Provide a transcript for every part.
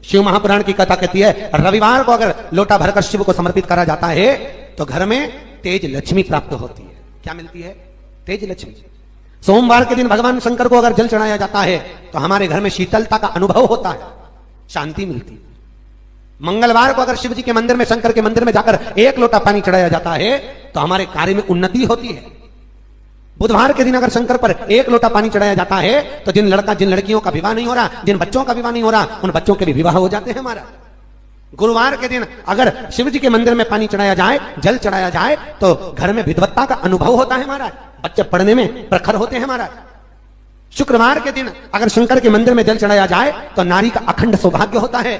शिव महापुराण की कथा कहती है रविवार को अगर लोटा भरकर शिव को समर्पित करा जाता है तो घर में तेज लक्ष्मी प्राप्त होती है। क्या मिलती है? तेज लक्ष्मी। सोमवार के दिन भगवान शंकर को अगर जल चढ़ाया जाता है तो हमारे घर में शीतलता का अनुभव होता है, शांति मिलती है। मंगलवार को अगर शिव जी के मंदिर में, शंकर के मंदिर में जाकर एक लोटा पानी चढ़ाया जाता है तो हमारे कार्य में उन्नति होती है। बुधवार के दिन अगर शंकर पर एक लोटा पानी चढ़ाया जाता है तो जिन लड़कियों का विवाह नहीं हो रहा, जिन बच्चों का विवाह नहीं हो रहा, उन बच्चों के भी विवाह हो जाते हैं हमारा। गुरुवार के दिन अगर शिव जी के मंदिर में पानी चढ़ाया जाए, जल चढ़ाया जाए तो घर में विद्वत्ता का अनुभव होता है हमारा, बच्चे पढ़ने में प्रखर होते हैं हमारा। शुक्रवार के दिन अगर शंकर के मंदिर में जल चढ़ाया जाए तो नारी का अखंड सौभाग्य होता है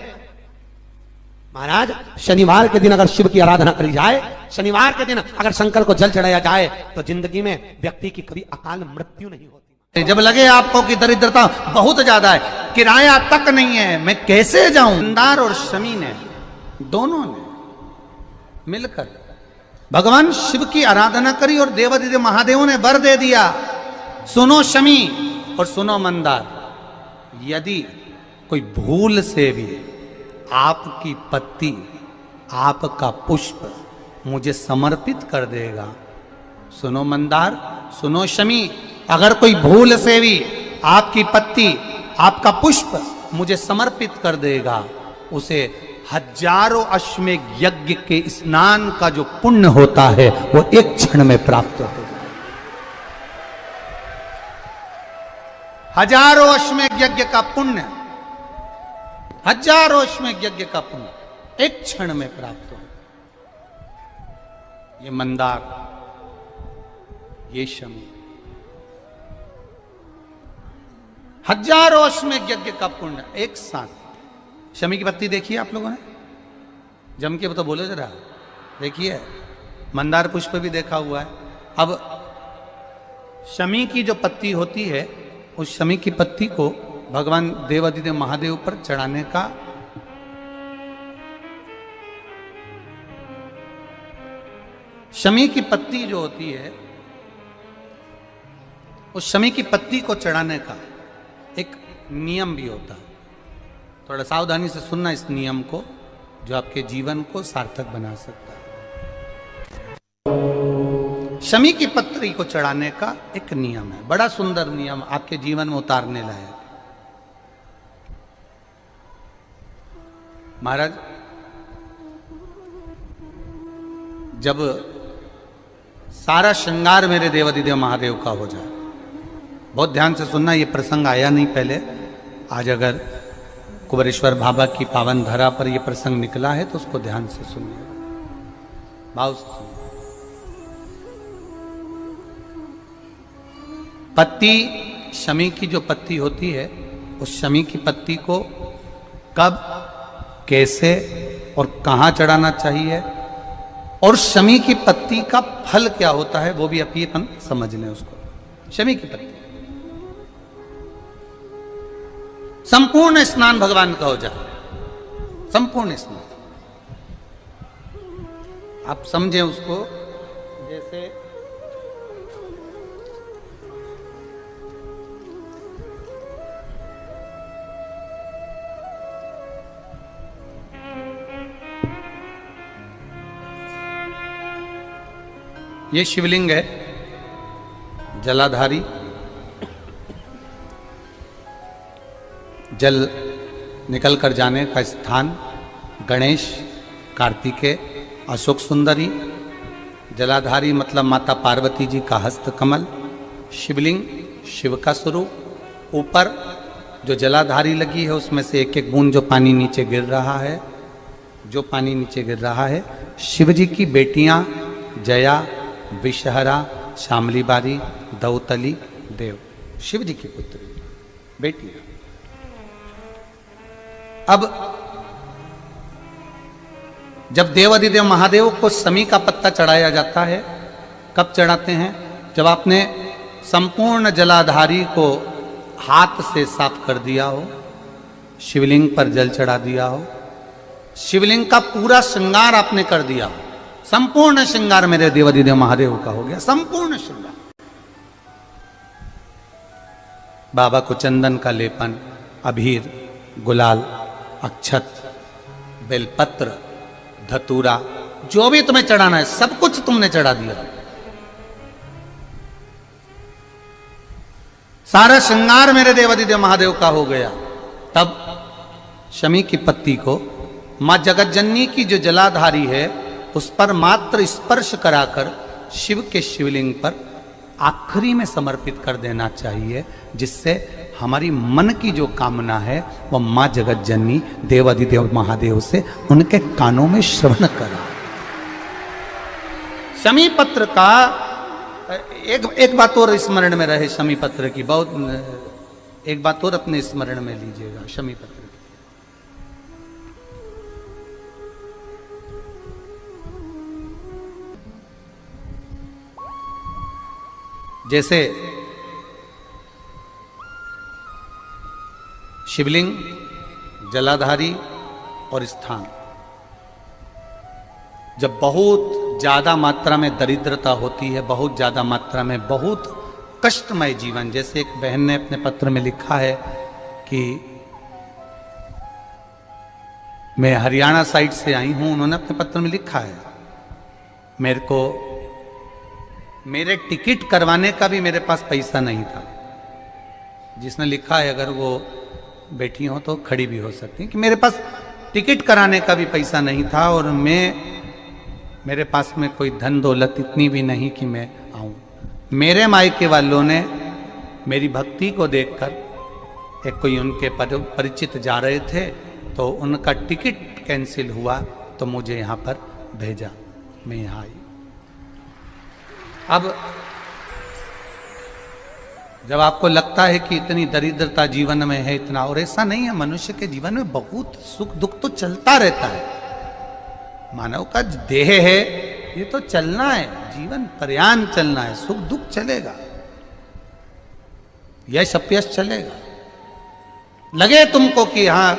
महाराज। शनिवार के दिन अगर शिव की आराधना करी जाए, शनिवार के दिन अगर शंकर को जल चढ़ाया जाए तो जिंदगी में व्यक्ति की कभी अकाल मृत्यु नहीं होती। जब लगे आपको कि दरिद्रता बहुत ज्यादा है, किराया तक नहीं है, मैं कैसे जाऊं, मंदार और शमी ने, दोनों ने मिलकर भगवान शिव की आराधना करी और देवादिदेव महादेव ने वर दे दिया। सुनो शमी और सुनो मंदार, यदि कोई भूल से भी आपकी पत्ती, आपका पुष्प मुझे समर्पित कर देगा, सुनो मंदार, सुनो शमी, अगर कोई भूल से भी आपकी पत्ती, आपका पुष्प मुझे समर्पित कर देगा, उसे हजारों अश्वमेध यज्ञ के स्नान का जो पुण्य होता है वो एक क्षण में प्राप्त होगा। हजारों अश्वमेध यज्ञ का पुण्य, हजारों अश्वमेध यज्ञ का पुण्य एक क्षण में प्राप्त हो। ये मंदार, ये शमी, हजारों अश्वमेध यज्ञ का पुण्य एक साथ। शमी की पत्ती देखिए आप लोगों ने, जम के तो बोलो जरा, देखिए। मंदार पुष्प भी देखा हुआ है। अब शमी की जो पत्ती होती है, उस शमी की पत्ती को भगवान देवादिदेव महादेव पर चढ़ाने का शमी की पत्ती जो होती है, उस शमी की पत्ती को चढ़ाने का एक नियम भी होता है। थोड़ा सावधानी से सुनना इस नियम को, जो आपके जीवन को सार्थक बना सकता है। शमी की पत्री को चढ़ाने का एक नियम है, बड़ा सुंदर नियम, आपके जीवन में उतारने लायक। महाराज, जब सारा श्रृंगार मेरे देवादिदेव महादेव का हो जाए, बहुत ध्यान से सुनना, ये प्रसंग आया नहीं पहले, आज अगर कुबेरेश्वर बाबा की पावन धरा पर यह प्रसंग निकला है तो उसको ध्यान से सुनिए, भाव से सुनिए। पत्ती, शमी की जो पत्ती होती है, उस शमी की पत्ती को कब, कैसे और कहां चढ़ाना चाहिए, और शमी की पत्ती का फल क्या होता है, वो भी अभी अपन समझ लें उसको। शमी की पत्ती, संपूर्ण स्नान भगवान का हो जाए, संपूर्ण स्नान। आप समझें उसको, जैसे ये शिवलिंग है, जलाधारी, जल निकल कर जाने का स्थान, गणेश, कार्तिकेय, अशोक सुंदरी, जलाधारी मतलब माता पार्वती जी का हस्त कमल, शिवलिंग, शिव का स्वरूप, ऊपर जो जलाधारी लगी है उसमें से एक एक बूंद जो पानी नीचे गिर रहा है, जो पानी नीचे गिर रहा है, शिव जी की बेटियां जया, विषहरा, शामली बारी, दौतली, देव, शिव जी की पुत्री बेटियां। अब जब देवादिदेव महादेव को शमी का पत्ता चढ़ाया जाता है, कब चढ़ाते हैं, जब आपने संपूर्ण जलाधारी को हाथ से साफ कर दिया हो, शिवलिंग पर जल चढ़ा दिया हो, शिवलिंग का पूरा श्रृंगार आपने कर दिया हो, संपूर्ण श्रृंगार मेरे देवादिदेव महादेव का हो गया, संपूर्ण श्रृंगार। बाबा को चंदन का लेपन, अबीर, गुलाल, अक्षत, बेलपत्र, धतूरा, जो भी तुम्हें चढ़ाना है सब कुछ तुमने चढ़ा दिया। सारा श्रृंगार मेरे देवाधिदेव महादेव का हो गया। तब शमी की पत्ती को मां जगतजननी की जो जलाधारी है उस पर मात्र स्पर्श कराकर शिव के शिवलिंग पर आखिरी में समर्पित कर देना चाहिए, जिससे हमारी मन की जो कामना है वह मां जगतजननी देवाधिदेव महादेव से उनके कानों में श्रवण करा। शमी पत्र का एक बात और स्मरण में रहे, शमी पत्र की बहुत एक बात और अपने स्मरण में लीजिएगा। शमी पत्र की जैसे शिवलिंग, जलाधारी और स्थान, जब बहुत ज्यादा मात्रा में दरिद्रता होती है, बहुत ज्यादा मात्रा में बहुत कष्टमय जीवन, जैसे एक बहन ने अपने पत्र में लिखा है कि मैं हरियाणा साइड से आई हूं, उन्होंने अपने पत्र में लिखा है मेरे को मेरे टिकट करवाने का भी मेरे पास पैसा नहीं था। जिसने लिखा है अगर वो बैठी हो तो खड़ी भी हो सकती है कि मेरे पास टिकट कराने का भी पैसा नहीं था और मेरे पास में कोई धन दौलत इतनी भी नहीं कि मैं आऊं। मेरे मायके वालों ने मेरी भक्ति को देखकर, एक कोई उनके परिचित जा रहे थे तो उनका टिकट कैंसिल हुआ तो मुझे यहाँ पर भेजा, मैं यहाँ आई। अब जब आपको लगता है कि इतनी दरिद्रता जीवन में है, इतना, और ऐसा नहीं है, मनुष्य के जीवन में बहुत सुख दुख तो चलता रहता है। मानव का देह है, ये तो चलना है, जीवन पर्यान चलना है, सुख दुख चलेगा, यश अपयश चलेगा। लगे तुमको कि हाँ,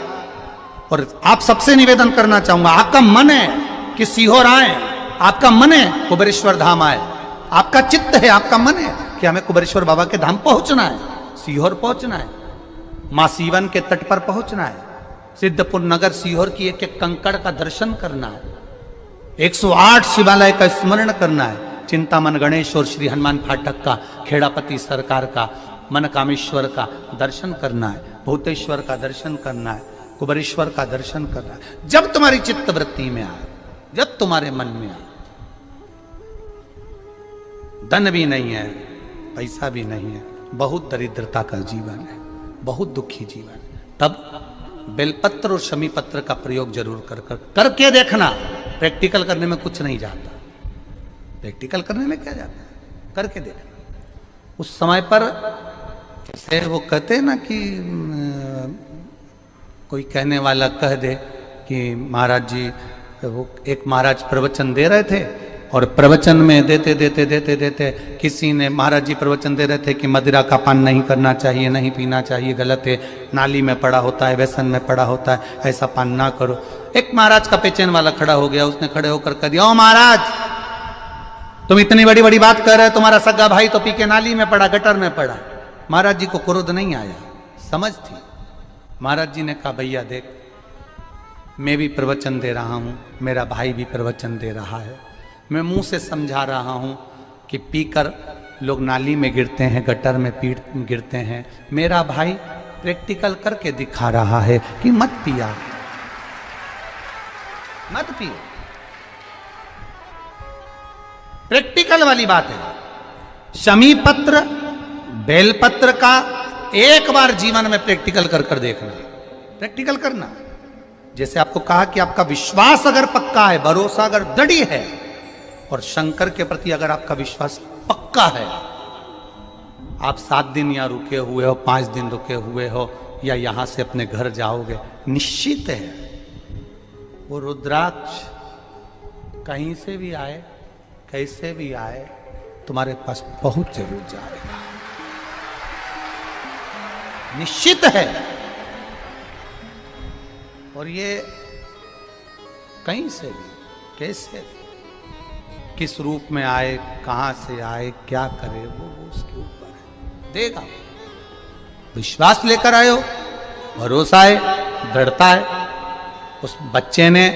और आप सबसे निवेदन करना चाहूंगा, आपका मन है कि सीहोर आए, आपका मन है कुबेरेश्वर धाम आए, आपका चित्त है, आपका मन है कि हमें कुबेरेश्वर बाबा के धाम पहुंचना है, सीहोर पहुंचना है, मां सीवन के तट पर पहुंचना है, सिद्धपुर नगर सीहोर की एक एक कंकड़ का दर्शन करना है, 108 शिवालय का स्मरण करना है, चिंतामन गणेश और श्री हनुमान फाटक का, खेड़ापति सरकार का, मनकामेश्वर का दर्शन करना है, भूतेश्वर का दर्शन करना है, कुबेरेश्वर का दर्शन करना है। जब तुम्हारी चित्त वृत्ति में आए, जब तुम्हारे मन में आए, धन भी नहीं है, पैसा भी नहीं है, बहुत दरिद्रता का जीवन है, बहुत दुखी जीवन है, तब बेलपत्र और शमी पत्र का प्रयोग जरूर करके देखना। प्रैक्टिकल करने में कुछ नहीं जाता, प्रैक्टिकल करने में क्या जाता है, करके देखना। उस समय पर जैसे वो कहते हैं ना कि कोई कहने वाला कह दे कि महाराज जी, वो एक महाराज प्रवचन दे रहे थे और प्रवचन में देते देते देते देते किसी ने, महाराज जी प्रवचन दे रहे थे कि मदिरा का पान नहीं करना चाहिए, नहीं पीना चाहिए, गलत है, नाली में पड़ा होता है, व्यसन में पड़ा होता है, ऐसा पान ना करो। एक महाराज का पेचेन वाला खड़ा हो गया, उसने खड़े होकर कह दिया, ओ महाराज तुम इतनी बड़ी बड़ी बात कर रहे हो, तुम्हारा सगा भाई तो पी के नाली में पड़ा, गटर में पड़ा। महाराज जी को क्रोध नहीं आया, समझ थी। महाराज जी ने कहा, भैया देख, मैं भी प्रवचन दे रहा हूं, मेरा भाई भी प्रवचन दे रहा है, मैं मुंह से समझा रहा हूं कि पीकर लोग नाली में गिरते हैं, गटर में गिरते हैं, मेरा भाई प्रैक्टिकल करके दिखा रहा है कि मत पिया, मत पियो। प्रैक्टिकल वाली बात है। शमी पत्र, बेलपत्र का एक बार जीवन में प्रैक्टिकल कर देखना, प्रैक्टिकल करना। जैसे आपको कहा कि आपका विश्वास अगर पक्का है, भरोसा अगर दृढ़ है, और शंकर के प्रति अगर आपका विश्वास पक्का है, आप 7 दिन यहाँ रुके हुए हो, 5 दिन रुके हुए हो, या यहां से अपने घर जाओगे, निश्चित है वो रुद्राक्ष कहीं से भी आए, कैसे भी आए, तुम्हारे पास पहुंच जरूर जाएगा, निश्चित है। और ये कहीं से भी, कैसे भी, किस रूप में आए, कहां से आए, क्या करे, वो उसके ऊपर है, देगा। विश्वास लेकर आए हो, भरोसा है, दृढ़ता है, उस बच्चे ने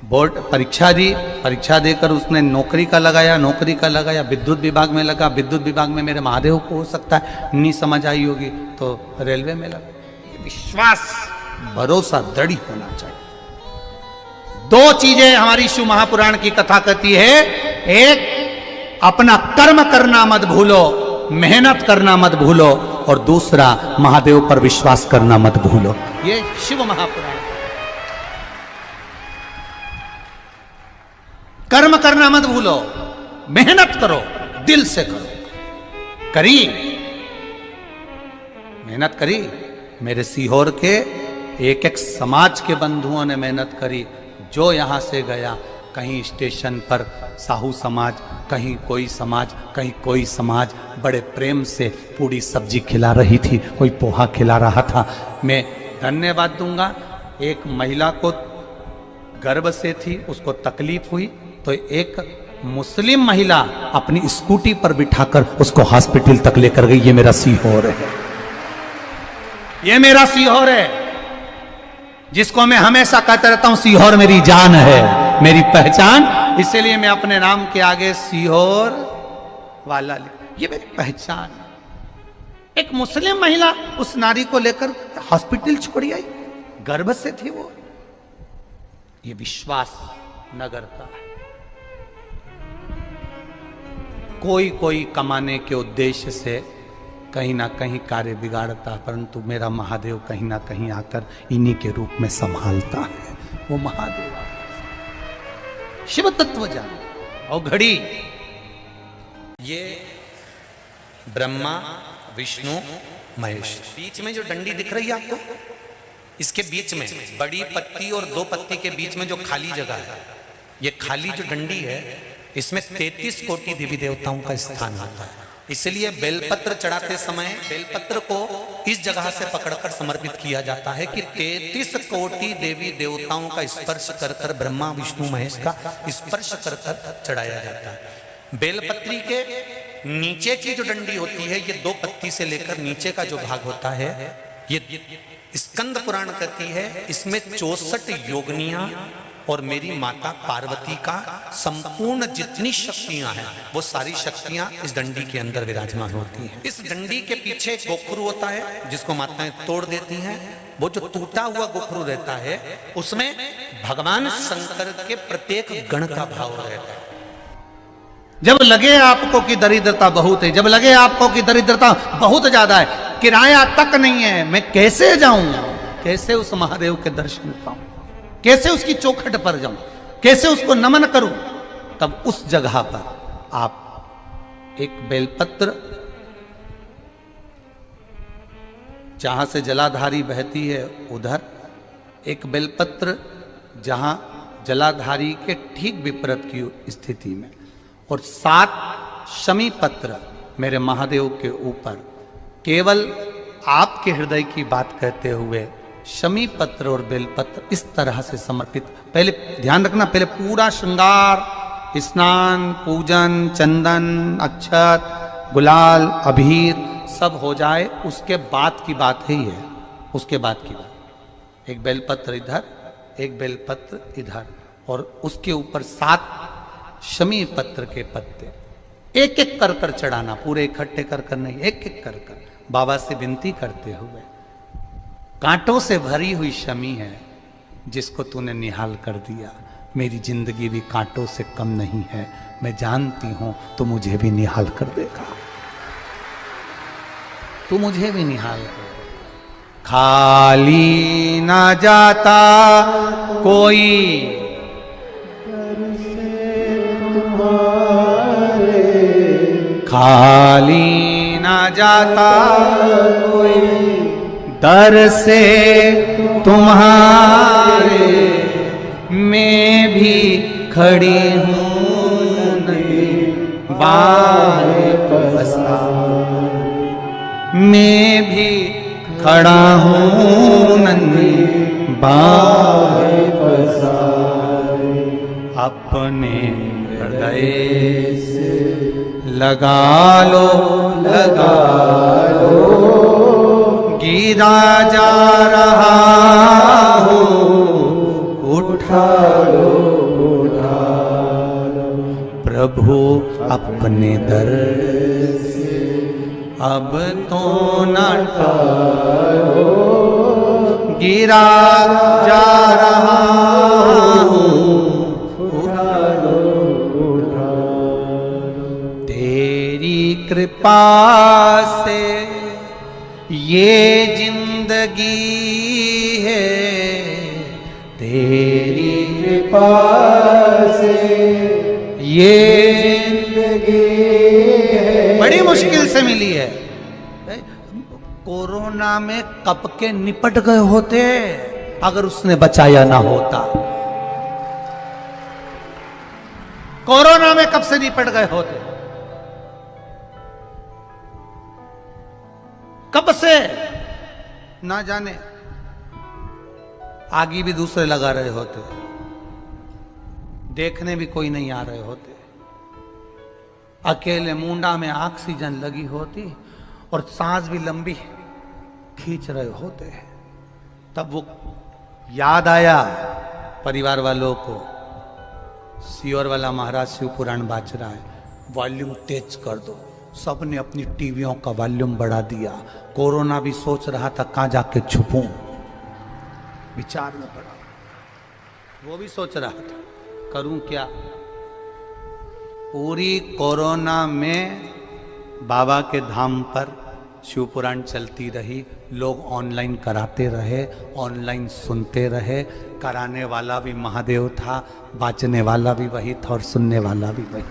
बोर्ड परीक्षा दी, परीक्षा देकर उसने नौकरी का लगाया, विद्युत विभाग में लगा, विद्युत विभाग में मेरे महादेव को हो सकता है नहीं समझ आई होगी तो रेलवे में लगा। विश्वास, भरोसा दृढ़ होना चाहिए। दो चीजें हमारी शिव महापुराण की कथा कहती है, एक अपना कर्म करना मत भूलो, मेहनत करना मत भूलो, और दूसरा महादेव पर विश्वास करना मत भूलो। ये शिव महापुराण। कर्म करना मत भूलो, मेहनत करो, दिल से करो। करी मेहनत करी, मेरे सीहोर के एक एक समाज के बंधुओं ने मेहनत करी। जो यहां से गया, कहीं स्टेशन पर साहू समाज, कहीं कोई समाज, कहीं कोई समाज बड़े प्रेम से पूरी सब्जी खिला रही थी, कोई पोहा खिला रहा था। मैं धन्यवाद दूंगा। एक महिला को गर्भ से थी, उसको तकलीफ हुई तो एक मुस्लिम महिला अपनी स्कूटी पर बिठाकर उसको हॉस्पिटल तक लेकर गई। ये मेरा सीहोर है, ये मेरा सीहोर है, जिसको मैं हमेशा कहता रहता हूं सीहोर मेरी जान है, मेरी पहचान। इसलिए मैं अपने नाम के आगे सीहोर वाला ये मेरी पहचान है। एक मुस्लिम महिला उस नारी को लेकर हॉस्पिटल छोड़ी आई, गर्भ से थी वो। ये विश्वास नगर का है। कोई कमाने के उद्देश्य से कहीं ना कहीं कार्य बिगाड़ता, परंतु मेरा महादेव कहीं ना कहीं आकर इन्हीं के रूप में संभालता है। वो महादेव शिव तत्व जान और घड़ी। ये ब्रह्मा विष्णु महेश, बीच में जो डंडी दिख रही है आपको, इसके बीच में बड़ी पत्ती और दो पत्ती के बीच में जो खाली जगह है, ये खाली जो डंडी है, इसमें 33 कोटि देवी देवताओं का स्थान आता है। इसलिए बेलपत्र चढ़ाते समय बेलपत्र को इस जगह से पकड़कर समर्पित किया जाता है कि 33 कोटि देवी देवताओं का स्पर्श कर कर, ब्रह्मा विष्णु महेश का स्पर्श कर कर चढ़ाया जाता है। बेलपत्री के नीचे की जो डंडी होती है, ये दो पत्ती से लेकर नीचे का जो भाग होता है, ये स्कंद पुराण कहती है, इसमें 64 योगनियां और मेरी माता पार्वती का संपूर्ण जितनी शक्तियां हैं, वो सारी शक्तियां इस डंडी के अंदर विराजमान होती हैं। इस डंडी के पीछे एक गोखरू होता है, जिसको माताएं तोड़ देती हैं। वो जो टूटा हुआ गोखरू रहता है, उसमें भगवान शंकर के प्रत्येक गण का भाव रहता है। जब लगे आपको कि दरिद्रता बहुत है, जब लगे आपको कि दरिद्रता बहुत ज्यादा है, किराया तक नहीं है, मैं कैसे जाऊं, कैसे उस महादेव के दर्शन पाऊं, कैसे उसकी चौखट पर जाऊं, कैसे उसको नमन करूं, तब उस जगह पर आप एक बेलपत्र, जहां से जलाधारी बहती है उधर एक बेलपत्र, जहां जलाधारी के ठीक विपरीत की स्थिति में, और 7 शमी पत्र मेरे महादेव के ऊपर, केवल आपके हृदय की बात कहते हुए शमी पत्र और बेलपत्र इस तरह से समर्पित। पहले ध्यान रखना, पहले पूरा श्रृंगार, स्नान, पूजन, चंदन, अक्षत, गुलाल, अबीर सब हो जाए, उसके बाद की बात है ये, उसके बाद की बात। एक बेलपत्र इधर, एक बेलपत्र इधर, और उसके ऊपर 7 शमी पत्र के पत्ते एक एक कर कर चढ़ाना, पूरे इकट्ठे कर कर नहीं, एक एक कर कर बाबा से विनती करते हुए, कांटों से भरी हुई शमी है जिसको तूने निहाल कर दिया, मेरी जिंदगी भी कांटों से कम नहीं है, मैं जानती हूं तू मुझे भी निहाल कर देगा, तू मुझे भी निहाल कर देगा। खाली ना जाता कोई खाली ना जाता कोई दर से तुम्हारे, मैं भी खड़ी हूँ नहीं बाहें पसारे, मैं भी खड़ा हूँ नन्ही बाहें पसारे, अपने हृदय से लगा लो गिरा जा रहा हूँ अपने दर से अब तो न टालो, गिरा जा रहा हूँ, उठा लो, तेरी कृपा से ये जिंदगी है, तेरी कृपा से ये जिंदगी है। बड़ी मुश्किल से मिली है। कोरोना में कब के निपट गए होते अगर उसने बचाया ना होता। कोरोना में कब से निपट गए होते, कब से ना जाने, आगे भी दूसरे लगा रहे होते, देखने भी कोई नहीं आ रहे होते, अकेले मुंडा में ऑक्सीजन लगी होती और सांस भी लंबी खींच रहे होते। तब वो याद आया परिवार वालों को, सियोर वाला महाराज शिव पुराण बाज रहा है, वॉल्यूम तेज कर दो। सबने अपनी टीवियों का वॉल्यूम बढ़ा दिया। कोरोना भी सोच रहा था कहां जाके छुपूं, विचार में पड़ा। वो भी सोच रहा था करूं क्या। पूरी कोरोना में बाबा के धाम पर शिव पुराण चलती रही, लोग ऑनलाइन कराते रहे, ऑनलाइन सुनते रहे। कराने वाला भी महादेव था, बाचने वाला भी वही था और सुनने वाला भी वही।